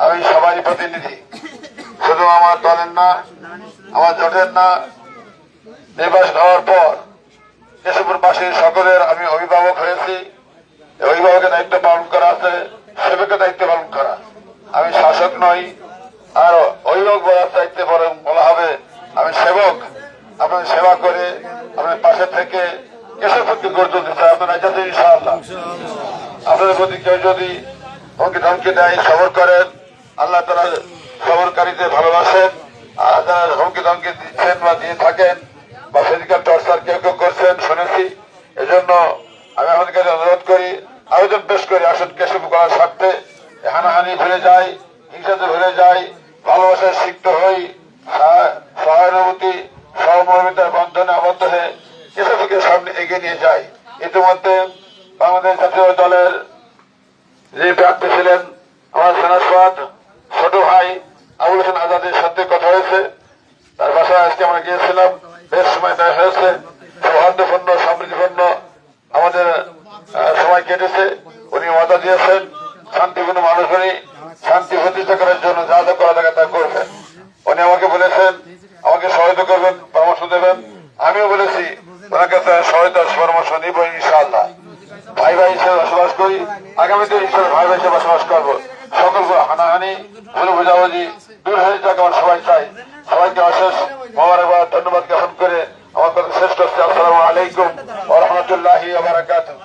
আমি সবারই প্রতিনিধি, শুধু আমার দলের না, আমার জোটের না। নির্বাচন হওয়ার পর কেশবপুরবাসীর সকলের আমি অভিভাবক হয়েছি। অভিভাবকের দায়িত্ব পালন করা আছে, সেবকের দায়িত্ব পালন করা। আমি শাসক নই, আর অভিভাবক বলার দায়িত্বে বলা হবে আমি সেবক। আপনাদের সেবা করে আপনাদের পাশে থেকে কেশবপুরকে গড়ে তুলতে চাই। আপনারা যাতে ইনশাআল্লাহ আপনাদের প্রতি কেউ যদি হুমকি ধমকি দেয়, সবর করেন। আল্লাহ তাআলা সবরকারীদের ভালোবাসেন। আর যারা হুমকি ধমকি দিচ্ছেন বা দিয়ে থাকেন বা ফিজিক্যাল টর্চার কেউ কেউ করছেন শুনেছি, এজন্য আমি আমাদের কাছে অনুরোধ করি, আবেদন পেশ করি, আসুন কেশবপুর করার স্বার্থে হানাহানি ভুলে যাই, হিংসাতে ভুলে যাই, ভালোবাসায় সিক্ত হই, সহানুভূতি সহমর্মিতার বন্ধনে আবদ্ধ হয়ে কেশবপুরকে সামনে এগিয়ে নিয়ে যাই। ইতিমধ্যে বাংলাদেশ জাতীয় দলের যে প্রার্থী ছিলেন আমার সেনাসদ ছোট ভাই আবুল হোসেন আজাদের সাথে কথা হয়েছে। তার বাসায় আজকে আমরা গিয়েছিলাম, বেশ সময় ব্যয় হয়েছে, সৌহার্দ্যপূর্ণ সমৃদ্ধিপূর্ণ আমাদের সময় কেটেছে। উনি ওয়াদা দিয়েছেন শান্তিপূর্ণ মানুষ, উনি শান্তি প্রতিষ্ঠা করার জন্য যা যা করা লাগে তা করবেন। উনি আমাকে বলেছেন আমাকে সহায়তা করবেন, পরামর্শ দেবেন। আমিও বলেছি ওনার কাছে সহায়তা পরামর্শ নিব ইনশাআল্লাহ। ভাই ভাই হিসেবে বসবাস করি, আগামীতে ইনশাআল্লাহ ভাই ভাই হিসেবে বসবাস করবো। সকল হানাহানি ভুল বোঝাবুঝি দূর হয়ে যাক আমার সবাই চাই। সবাইকে অশেষ মোবারকবাদ ধন্যবাদ জ্ঞাপন করে আমার কথা শেষ করছি। আসসালামু আলাইকুম ওয়া রাহমাতুল্লাহি ওয়া বারাকাতুহু।